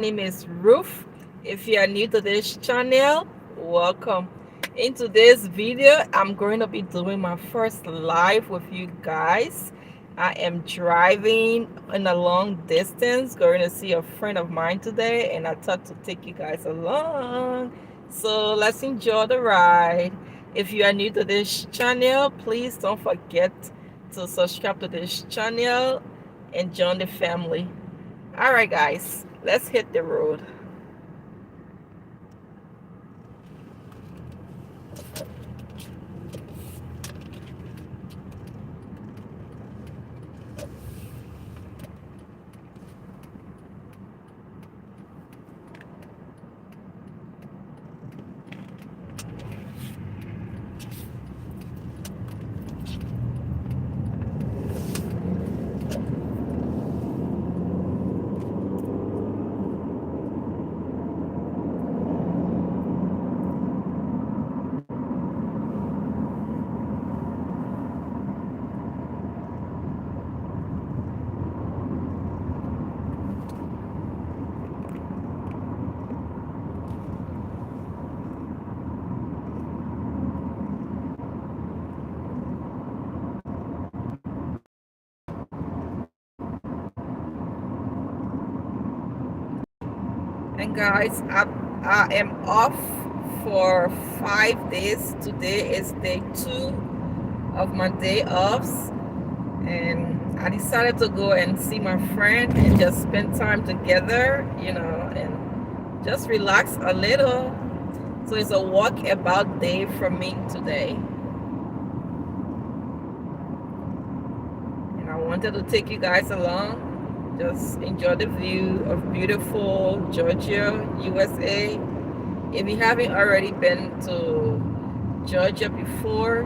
name is Ruth. If you are new to this channel, welcome. In today's video, I'm going to be doing my first live with you guys. I am driving in a long distance, going to see a friend of mine today, and I thought to take you guys along. So let's enjoy the ride. If you are new to this channel, please don't forget to subscribe to this channel and join the family. All right, guys, let's hit the road. And guys, I am off for 5 days. Today is day 2 of my day offs, and I decided to go and see my friend and just spend time together, and just relax a little. So it's a walkabout day for me today. And I wanted to take you guys along. Just enjoy the view of beautiful Georgia, USA. If you haven't already been to Georgia before,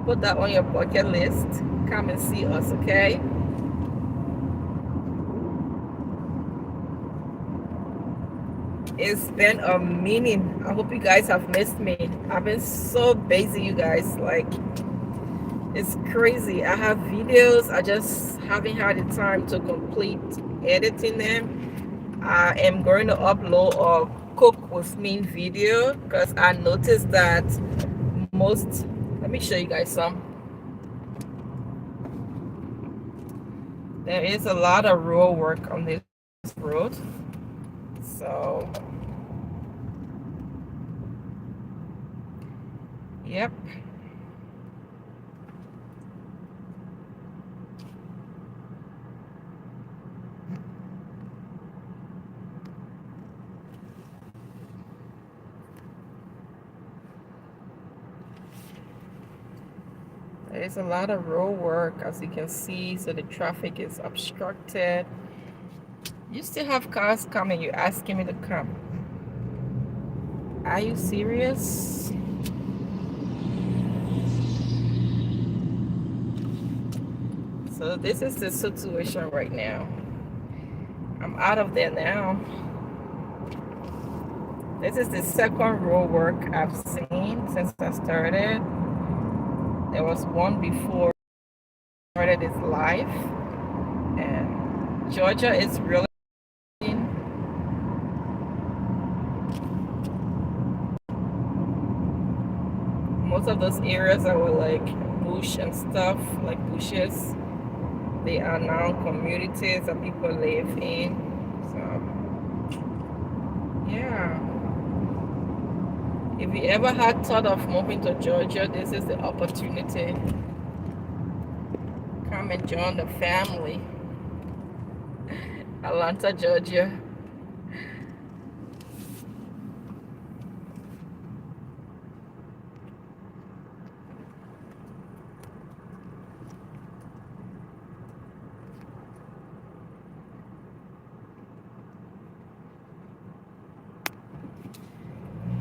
put that on your bucket list. Come and see us, okay? It's been a minute. I hope you guys have missed me. I've been so busy, you guys. Like, it's crazy. I have videos. I just haven't had the time to complete editing them. I am going to upload a cook with me video because I noticed that most, let me show you guys some. There is a lot of road work on this road. So, yep. There's a lot of road work, as you can see, so the traffic is obstructed. You still have cars coming. You're asking me to come. Are you serious? So this is the situation right now. I'm out of there now. This is the second road work I've seen since I started. There was one before I started this life. And Georgia is really, most of those areas that were like bush and stuff, like bushes, they are now communities that people live in. So, yeah. If you ever had thought of moving to Georgia, this is the opportunity. Come and join the family. Atlanta, Georgia.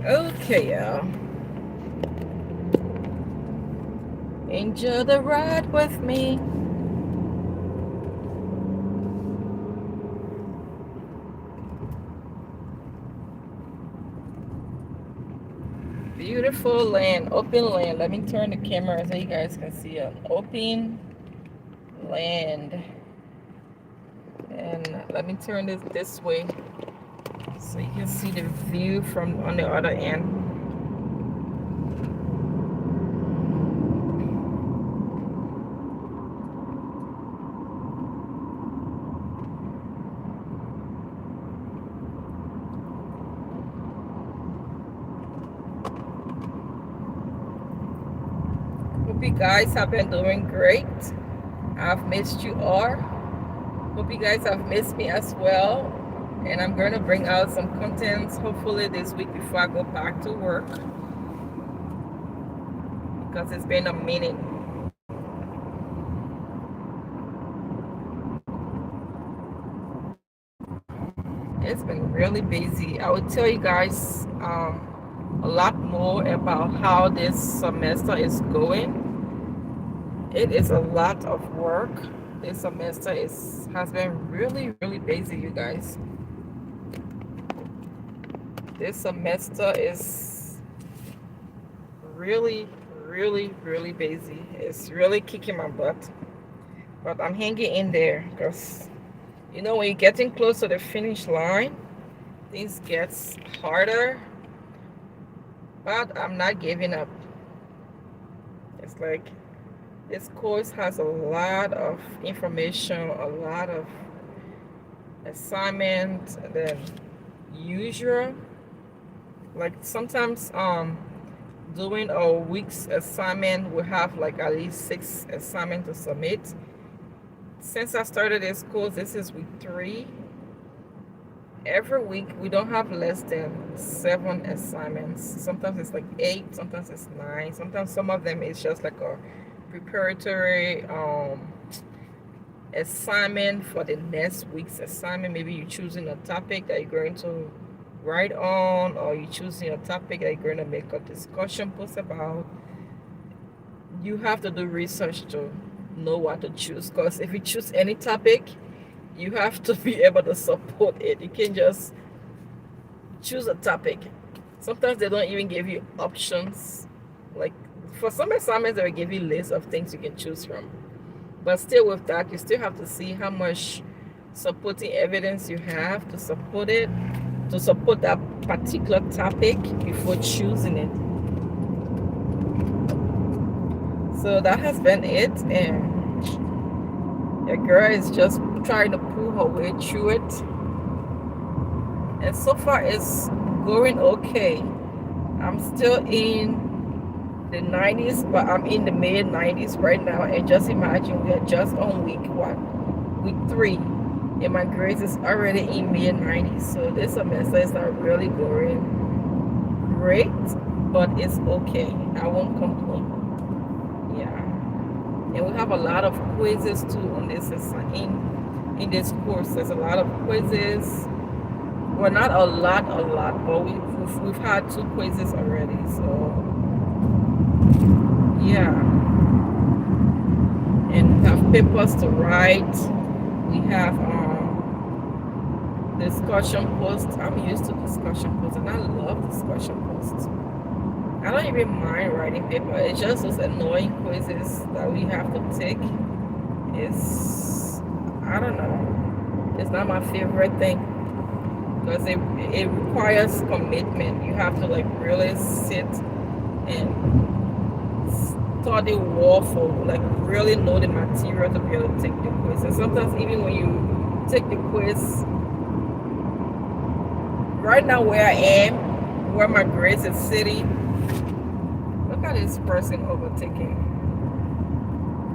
Okay, y'all. Enjoy the ride with me. Beautiful land, open land. Let me turn the camera so you guys can see an open land. And and let me turn this way so you can see the view from on the other end. Hope you guys have been doing great. I've missed you all. Hope you guys have missed me as well. And I'm going to bring out some contents hopefully this week before I go back to work, because it's been a minute. It's been really busy. I will tell you guys a lot more about how this semester is going. It is a lot of work. This semester has been really busy, you guys. This semester is really busy. It's really kicking my butt. But I'm hanging in there because, you know, when you're getting close to the finish line, things gets harder. But I'm not giving up. It's like this course has a lot of information, a lot of assignments than usual. Like sometimes doing a week's assignment, we have like at least 6 assignments to submit. Since I started this course, this is week 3. Every week we don't have less than 7 assignments. Sometimes it's like 8, sometimes it's 9, sometimes some of them is just like a preparatory assignment for the next week's assignment. Maybe you're choosing a topic that you're going to write on, or you're choosing a topic that you're going to make a discussion post about. You have to do research to know what to choose, because if you choose any topic, you have to be able to support it. You can't just choose a topic. Sometimes they don't even give you options. Like for some assignments, they will give you lists of things you can choose from. But still with that, you still have to see how much supporting evidence you have to support it, to support that particular topic before choosing it. So that has been it, and your girl is just trying to pull her way through it. And so far it's going okay. I'm still in the 90s, but I'm in the mid 90s right now. And just imagine we are just on week 3, and my grades is already in mid 90s. So this semester is not really going great, but it's okay. I won't complain. Yeah. And we have a lot of quizzes too on this in this course. There's a lot of quizzes. Well, not a lot, but we've had 2 quizzes already. So yeah. And we have papers to write. We have discussion posts. I'm used to discussion posts, and I love discussion posts. I don't even mind writing paper. It's just those annoying quizzes that we have to take. I don't know. It's not my favorite thing, because it requires commitment. You have to like really sit and study well for, like, really know the material to be able to take the quiz. And sometimes even when you take the quiz, right now where I am, where my grades is sitting, look at this person overtaking.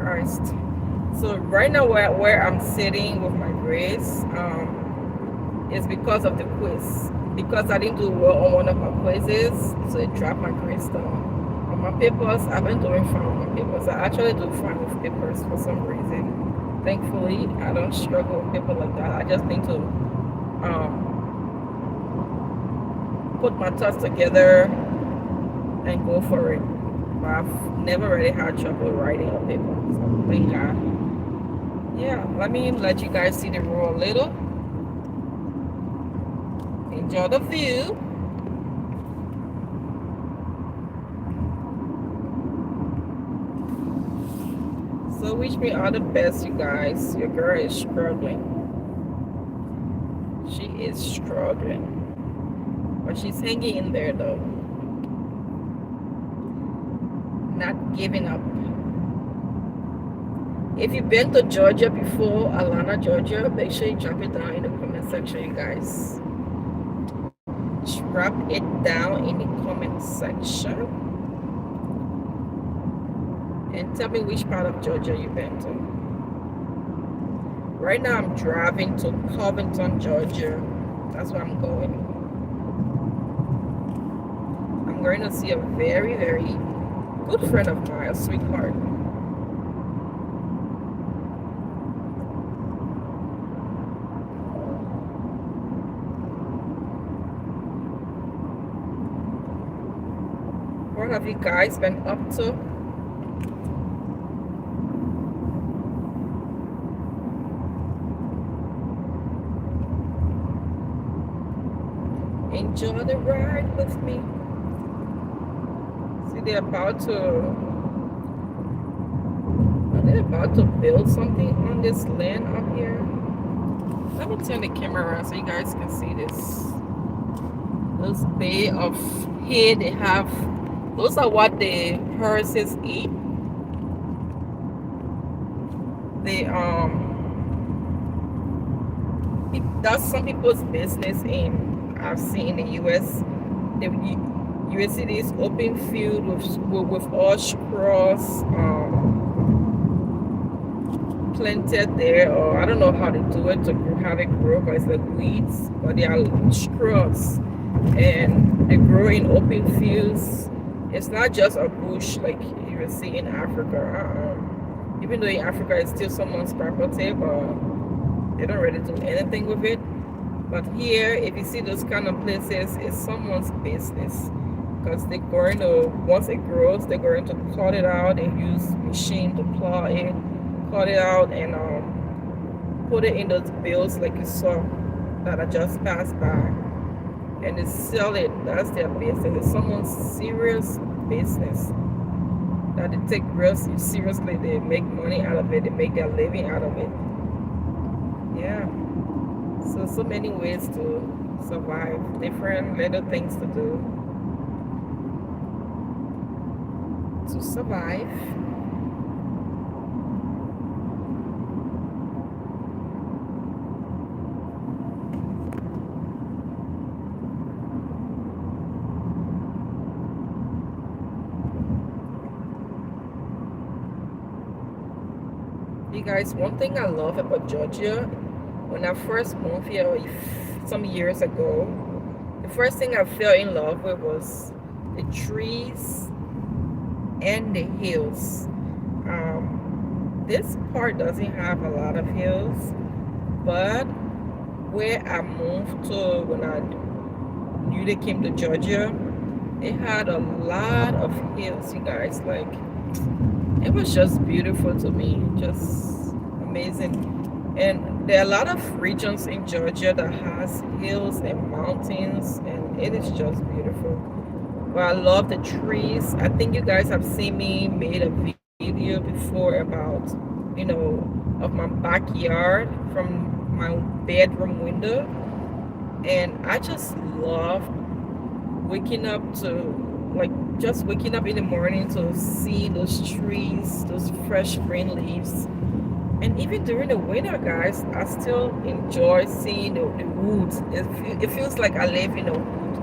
Christ. So right now where I'm sitting with my grades, is because of the quiz. Because I didn't do well on one of my quizzes, so it dropped my grades down. On my papers, I've been doing fine with my papers. I actually do fine with papers for some reason. Thankfully, I don't struggle with paper like that. I just need to put my thoughts together and go for it. But I've never really had trouble writing on paper, so thank God. Yeah, let me let you guys see the road a little. Enjoy the view. So wish me all the best, you guys. Your girl is struggling. is struggling, but she's hanging in there though, not giving up. If you've been to Georgia before, Atlanta, Georgia, make sure you drop it down in the comment section, you guys. Drop it down in the comment section and tell me which part of Georgia you've been to. Right now I'm driving to Covington, Georgia. That's where I'm going. I'm going to see a very, very good friend of mine, a sweetheart. What have you guys been up to? Enjoy the ride with me. See, are they about to build something on this land up here? Let me turn the camera around so you guys can see this. Those bay of hay they have, those are what the horses eat. They that's some people's business I've seen in the US. The US it is open field with all straws planted there, or I don't know how they do it to have it grow, but it's like weeds, but they are straws and they grow in open fields. It's not just a bush like you will see in Africa. Even though in Africa it's still someone's property, but they don't really do anything with it. But here, if you see those kind of places, it's someone's business, because they're going to, once it grows, they're going to cut it out and use machine to plow it, cut it out, and put it in those bales like you saw that I just passed by, and they sell it. That's their business. It's someone's serious business that they take real seriously. They make money out of it. They make their living out of it. Yeah. So many ways to survive, different little things to do to survive. You guys, one thing I love about Georgia, when I first moved here some years ago, the first thing I fell in love with was the trees and the hills. This part doesn't have a lot of hills, but where I moved to when I newly came to Georgia, it had a lot of hills, you guys. Like, it was just beautiful to me, just amazing. And there are a lot of regions in Georgia that has hills and mountains, and it is just beautiful. But I love the trees. I think you guys have seen me made a video before about, of my backyard from my bedroom window. And I just love waking up waking up in the morning to see those trees, those fresh green leaves. And even during the winter, guys, I still enjoy seeing the woods. It feels like I live in a wood,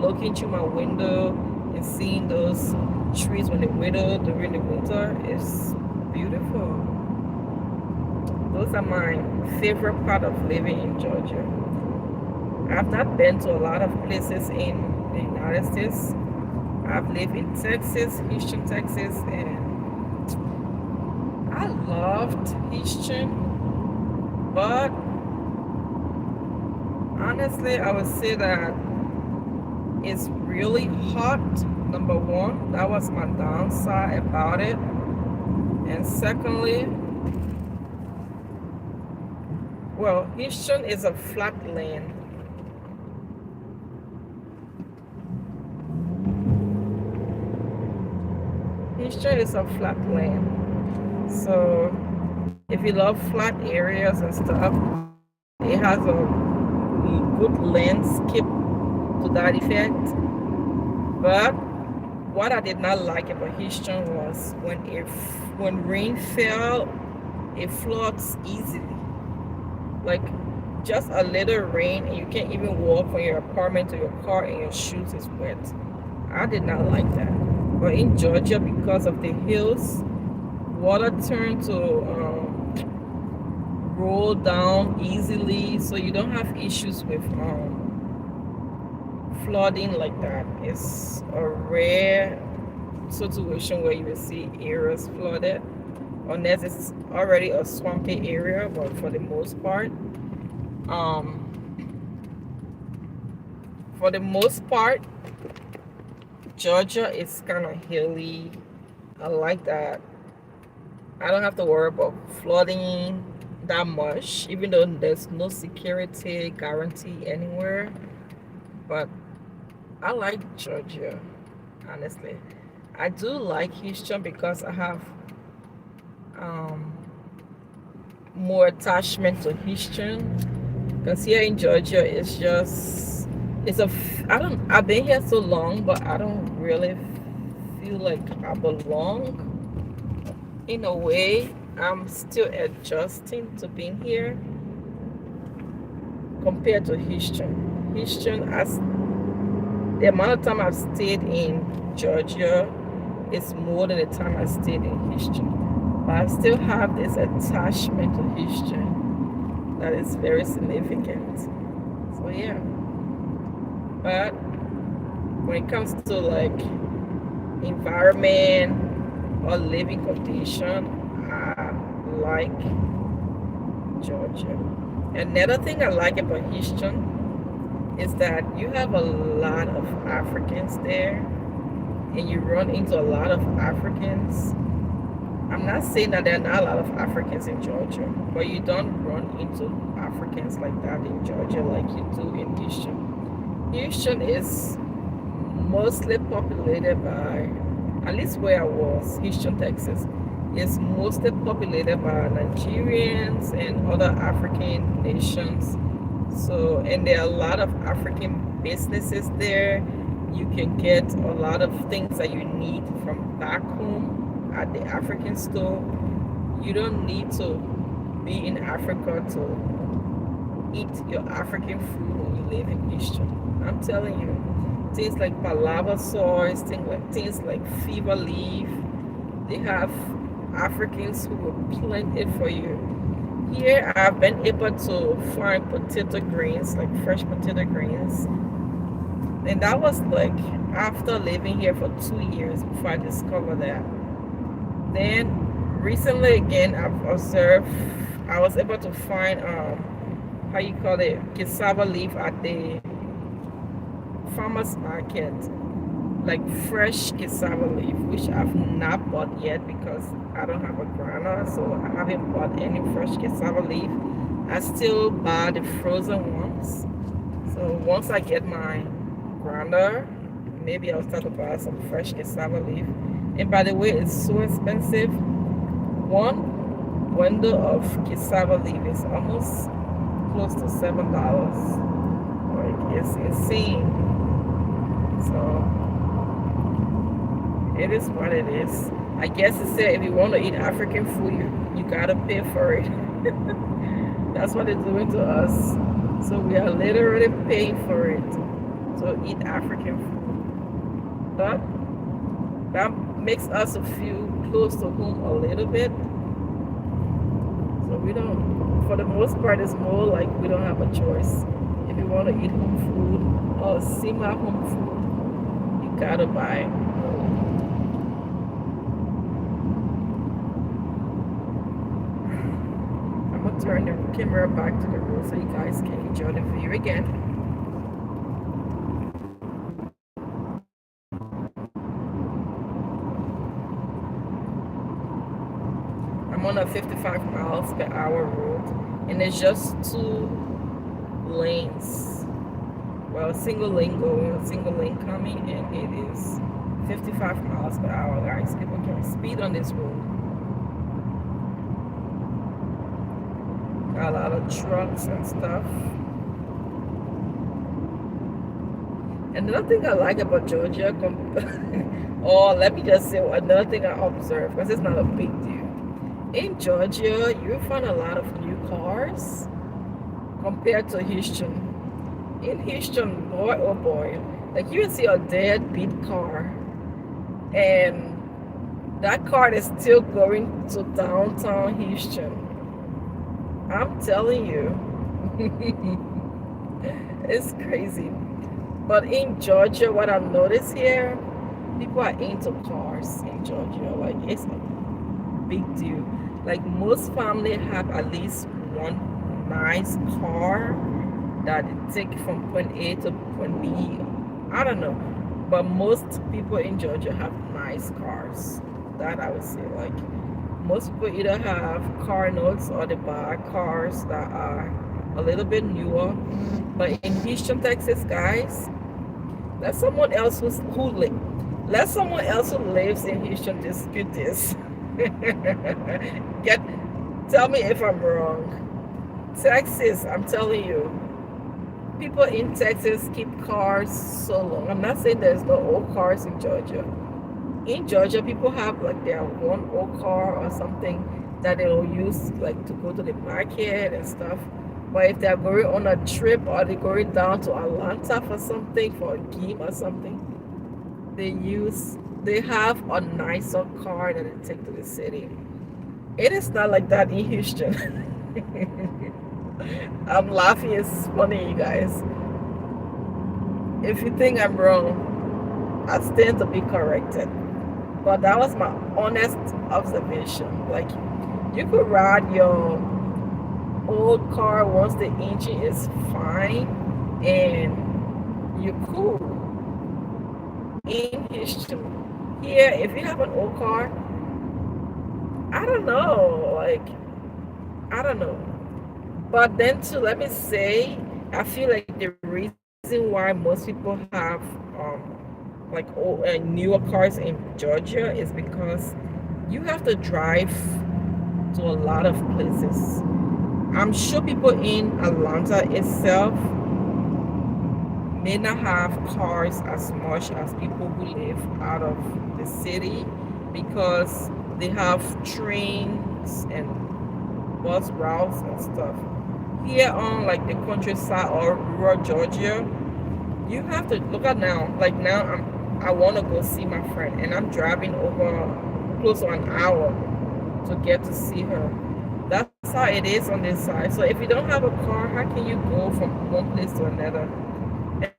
looking through my window and seeing those trees when they wither during the winter is beautiful. Those are my favorite part of living in Georgia. I've not been to a lot of places in the United States. I've lived in Texas, Houston, Texas, and I loved Houston, but honestly, I would say that it's really hot. Number one, that was my downside about it. And secondly, well, Houston is a flat land. Houston is a flat land. So if you love flat areas and stuff, it has a good landscape to that effect. But what I did not like about Houston was when rain fell, it floods easily. Like just a little rain and you can't even walk from your apartment to your car and your shoes is wet. I did not like that. But in Georgia, because of the hills, water turned to roll down easily, so you don't have issues with flooding like that. It's a rare situation where you will see areas flooded, unless it's already a swampy area. But for the most part, um, for the most part, Georgia is kind of hilly. I like that. I don't have to worry about flooding that much, even though there's no security guarantee anywhere. But I like Georgia, honestly. I do like Houston because I have um, more attachment to Houston. Because here in Georgia, it's just I've been here so long, but I don't really feel like I belong. In a way, I'm still adjusting to being here compared to Houston. Houston, as the amount of time I've stayed in Georgia is more than the time I stayed in Houston. But I still have this attachment to Houston that is very significant. So yeah. But when it comes to like environment or living condition, I like Georgia. Another thing I like about Houston is that you have a lot of Africans there and you run into a lot of Africans. I'm not saying that there are not a lot of Africans in Georgia, but you don't run into Africans like that in Georgia like you do in Houston. Houston is mostly populated by, at least where I was, Houston, Texas, is mostly populated by Nigerians and other African nations. So, and there are a lot of African businesses there. You can get a lot of things that you need from back home at the African store. You don't need to be in Africa to eat your African food when you live in Houston. I'm telling you, things like palava sauce, things like fever leaf, they have Africans who will plant it for you. Here, I've been able to find potato greens, like fresh potato greens, and that was like after living here for 2 years before I discovered that. Then recently again, I've observed I was able to find how you call it, cassava leaf at the farmers market, like fresh cassava leaf, which I've not bought yet because I don't have a grinder, so I haven't bought any fresh cassava leaf. I still buy the frozen ones. So once I get my grinder, maybe I'll start to buy some fresh cassava leaf. And by the way, it's so expensive. One bundle of cassava leaf is almost close to $7. Like it's insane. So it is what it is. I guess it said if you want to eat African food, you gotta pay for it. That's what they're doing to us. So we are literally paying for it to eat African food. But that makes us feel close to home a little bit. So we don't, for the most part, it's more like we don't have a choice. If you want to eat home food or semi-home food, you gotta buy it. I'm gonna turn the camera back to the road so you guys can enjoy the view again. I'm on a 55 miles per hour road, and it's just 2 lanes. Well, single lane going, single lane coming, and it is 55 miles per hour, guys. People can speed on this road. Got a lot of trucks and stuff. Another thing I like about Georgia, or let me just say another thing I observed, because it's not a big deal. In Georgia, you find a lot of new cars compared to Houston. In Houston, boy oh boy, like you will see a dead beat car, and that car is still going to downtown Houston. I'm telling you, it's crazy. But in Georgia, what I've noticed here, people are into cars in Georgia. Like it's a big deal. Like most family have at least one nice car that they take from point A to point B. I don't know, but most people in Georgia have nice cars. That I would say, like most people either have car notes or they buy cars that are a little bit newer. But in Houston, Texas, guys, let someone else let someone else who lives in Houston dispute this. Get Tell me if I'm wrong. Texas, I'm telling you, people in Texas keep cars so long. I'm not saying there's no old cars in Georgia. In Georgia, people have like their one old car or something that they'll use like to go to the market and stuff. But if they're going on a trip or they're going down to Atlanta for something, for a game or something, they have a nicer car that they take to the city. It is not like that in Houston. I'm laughing, it's funny, you guys. If you think I'm wrong, I stand to be corrected. But that was my honest observation. Like, you could ride your old car once the engine is fine and you're cool in Houston. Here, if you have an old car, I don't know. Like, I don't know. But then, too, let me say, I feel like the reason why most people have like newer cars in Georgia is because you have to drive to a lot of places. I'm sure people in Atlanta itself may not have cars as much as people who live out of the city because they have trains and bus routes and stuff. Here on like the countryside or rural Georgia, you have to look at now. Like now, I want to go see my friend, and I'm driving over close to an hour to get to see her. That's how it is on this side. So if you don't have a car, how can you go from one place to another?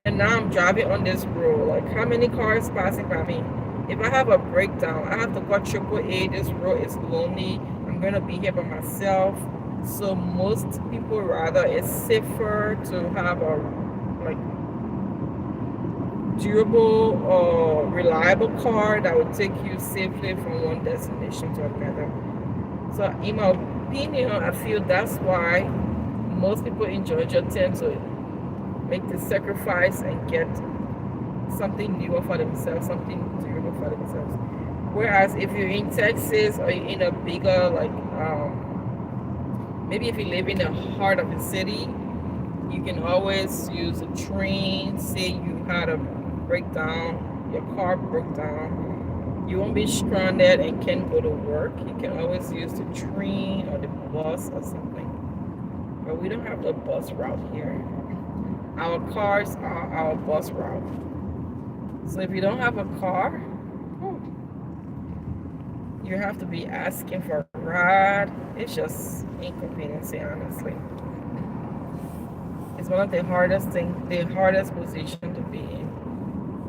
And now I'm driving on this road. Like how many cars passing by me? If I have a breakdown, I have to call AAA. This road is lonely. I'm gonna be here by myself. So most people rather it's safer to have a like durable or reliable car that will take you safely from one destination to another. So in my opinion, I feel that's why most people in Georgia tend to make the sacrifice and get something newer for themselves, something durable for themselves. Whereas if you're in Texas or you're in a bigger like maybe if you live in the heart of the city, you can always use a train. Say you had a breakdown, your car broke down, you won't be stranded and can't go to work. You can always use the train or the bus or something. But we don't have the bus route here. Our cars are our bus route. So if you don't have a car, you have to be asking for a ride. It's just inconvenience, honestly. It's one of the hardest position to be in,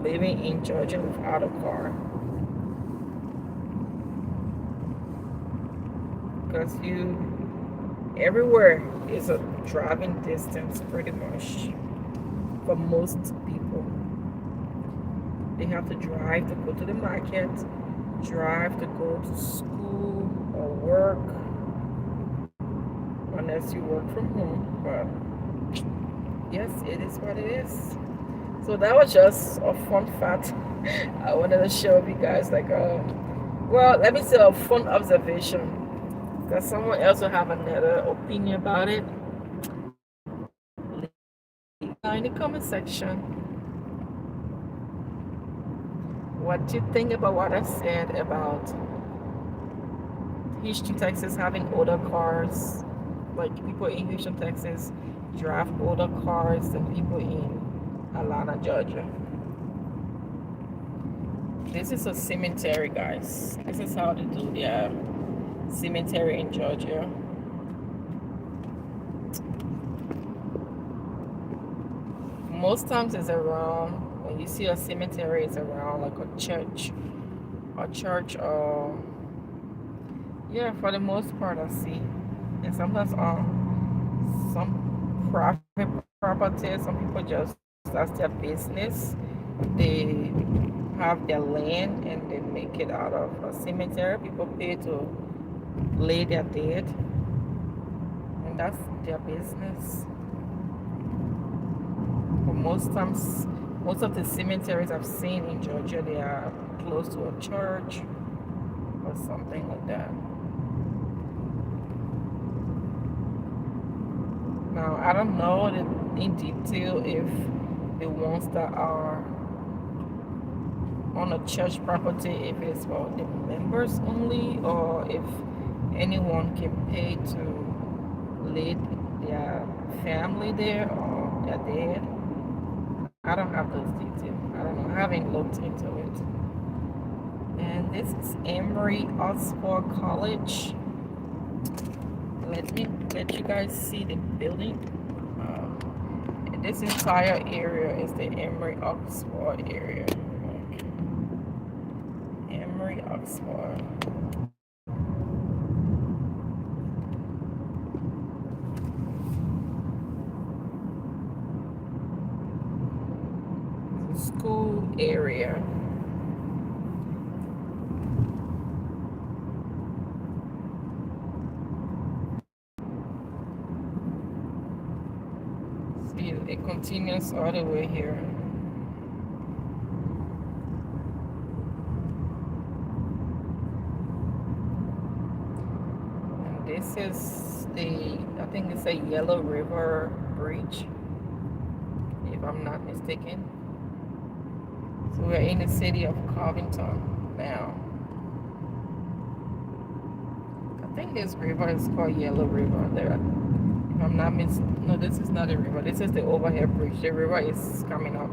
living in Georgia without a car. Because everywhere is a driving distance pretty much for most people. They have to drive to go to the market, drive to go to school or work, unless you work from home. But yes, it is what it is. So that was just a fun fact I wanted to share with you guys. Like, well, let me say a fun observation. That someone else will have another opinion about it. Leave it down in the comment section. what do you think about what I said about Houston, Texas having older cars? Like people in Houston, Texas drive older cars than people in Atlanta, Georgia. This is a cemetery, guys. This is how they do their cemetery in Georgia. Most times it's around, when you see a cemetery, it's around like a church, or yeah, for the most part I see. And sometimes some private property, some people just, that's their business. They have their land and they make it out of a cemetery. People pay to lay their dead, and that's their business. But most times, most of the cemeteries I've seen in Georgia, they are close to a church or something like that. Now, I don't know in detail if the ones that are on a church property, if it's for the members only, or if anyone can pay to lead their family there or their dead. I don't have those details. I don't know. I haven't looked into it. And this is Emory Oxford College. Let you guys see the building. This entire area is the Emory Oxford area. Emory Oxford. School area. See, it continues all the way here. And this is I think it's a Yellow River Bridge, if I'm not mistaken. So we're in the city of Covington now. I think this river is called Yellow River there. If I'm not no, this is not a river. This is the overhead bridge. The river is coming up.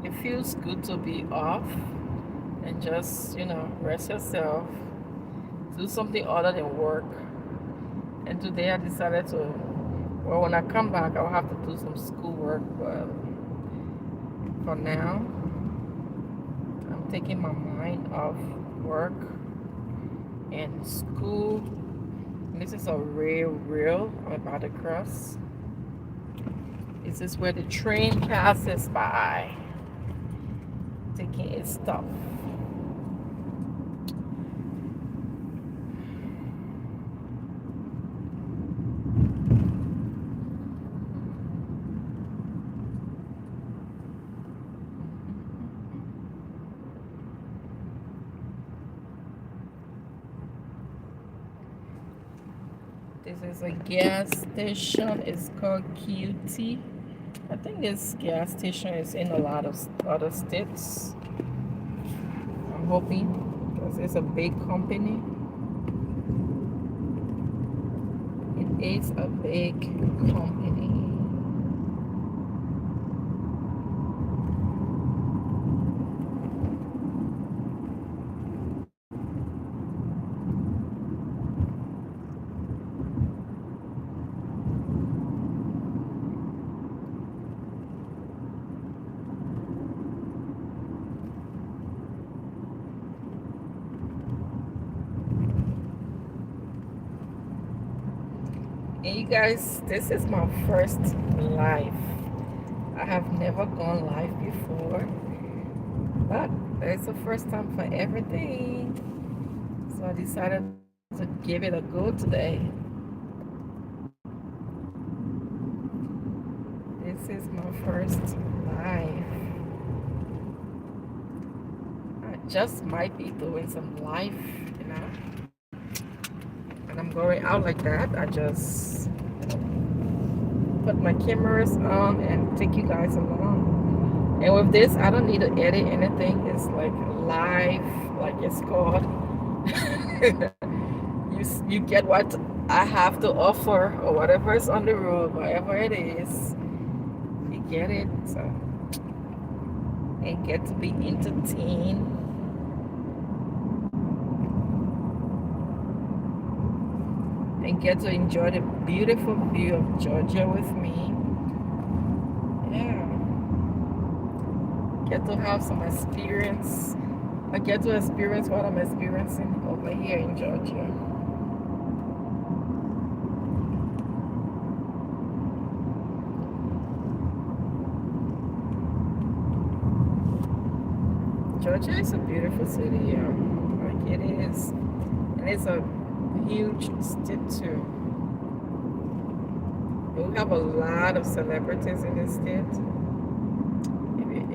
It feels good to be off and just, rest yourself, do something other than work. And today I decided to, well, when I come back, I'll have to do some schoolwork, but for now, I'm taking my mind off work and school. And this is a rail I'm about to cross. This is where the train passes by, taking its stop. This is a gas station. It's called QT. I think this gas station is in a lot of other states. I'm hoping, because it's a big company. It is a big company. And you guys, this is my first live. I have never gone live before, but it's the first time for everything. So I decided to give it a go today. This is my first live. I just might be doing some live, and I'm going out like that, I just put my cameras on and take you guys along. And with this, I don't need to edit anything. It's like live, like it's called. You get what I have to offer, or whatever is on the road, whatever it is, you get it. So, and get to be entertained and get to enjoy the beautiful view of Georgia with me. Yeah, get to have some experience. I get to experience what I'm experiencing over here in Georgia. Georgia is a beautiful city, yeah. Like it is. And it's a huge state too. We have a lot of celebrities in this state.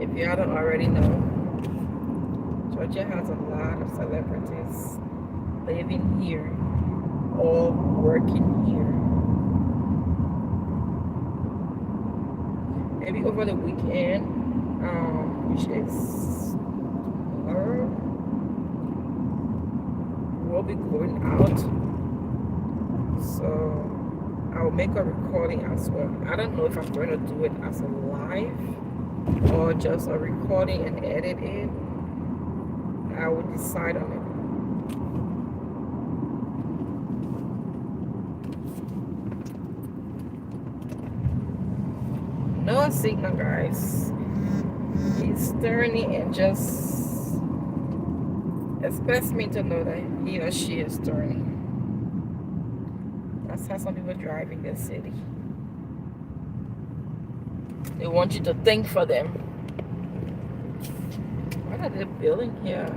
If you don't already know, Georgia has a lot of celebrities living here or working here. Maybe over the weekend, which is tomorrow, we'll be going out. So I'll make a recording as well. I don't know if I'm going to do it as a live or just a recording and edit it. I will decide on it. No signal, guys. He's turning and just expects me to know that he or she is turning. That's how some people drive in this city. They want you to think for them. What are they building here?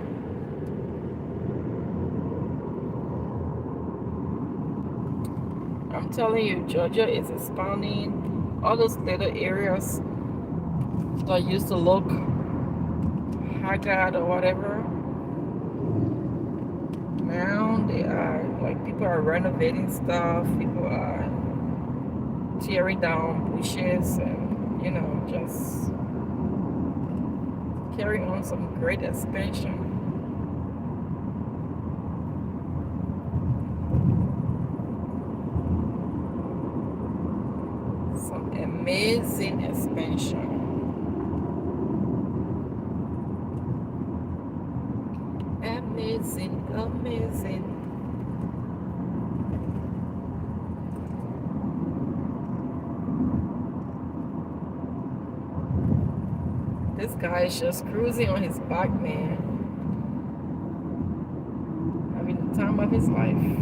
I'm telling you, Georgia is expanding. All those little areas that used to look haggard or whatever, now they are like, people are renovating stuff, people are tearing down bushes and, you know, just carrying on some great expansion. Some amazing expansion. Amazing, amazing. This guy is just cruising on his bike, man. Having the time of his life.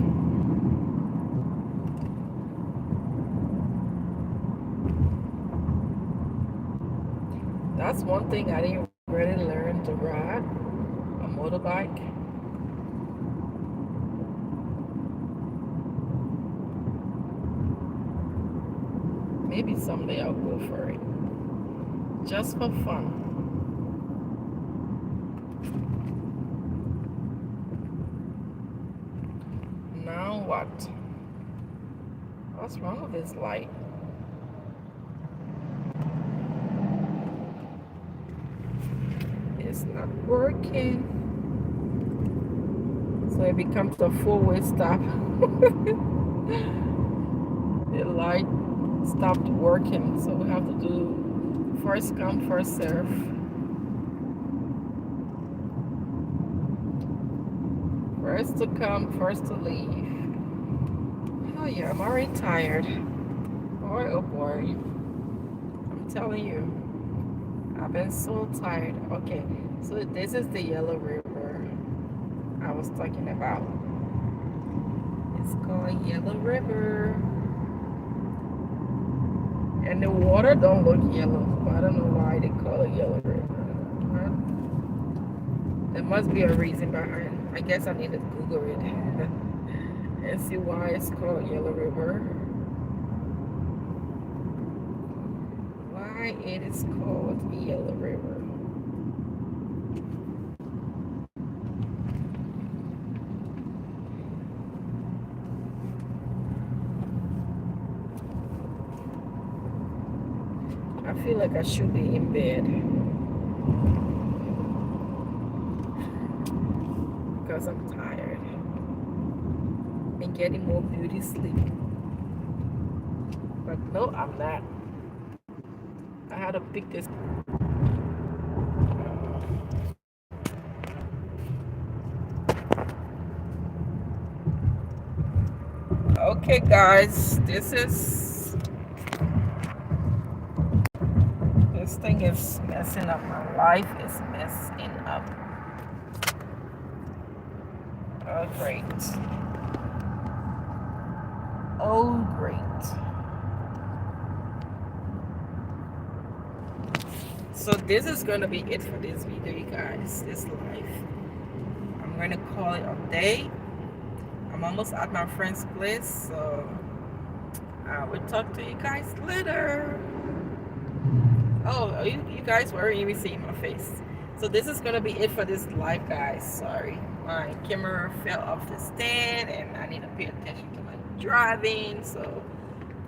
That's one thing I didn't really learn to ride, a motorbike. Maybe someday I'll go for it. Just for fun. Now what? What's wrong with this light? It's not working. So it becomes a four-way stop. The light stopped working, so we have to do first come, first serve. First to come, first to leave. Oh yeah, I'm already tired. Boy, oh boy. I'm telling you, I've been so tired. Okay, so this is the Yellow River I was talking about. It's called Yellow River. And the water don't look yellow. I don't know why they call it Yellow River. There must be a reason behind. I guess I need to Google it and see why it's called Yellow River. Why it is called Yellow River. I feel like I should be in bed because I'm tired and getting more beauty sleep. But no, I'm not. I had to pick this. Okay, guys, this thing is messing up. My life is messing up. Oh, great. Oh, great. So this is gonna be it for this video, you guys. This life. I'm gonna call it a day. I'm almost at my friend's place, so I will talk to you guys later. Oh, you guys weren't even seeing my face. So this is gonna be it for this live, guys. Sorry, my camera fell off the stand, and I need to pay attention to my driving. So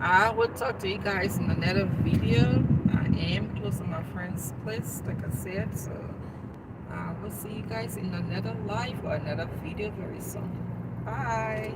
I will talk to you guys in another video. I am close to my friend's place, like I said. So I will see you guys in another live or another video very soon. Bye.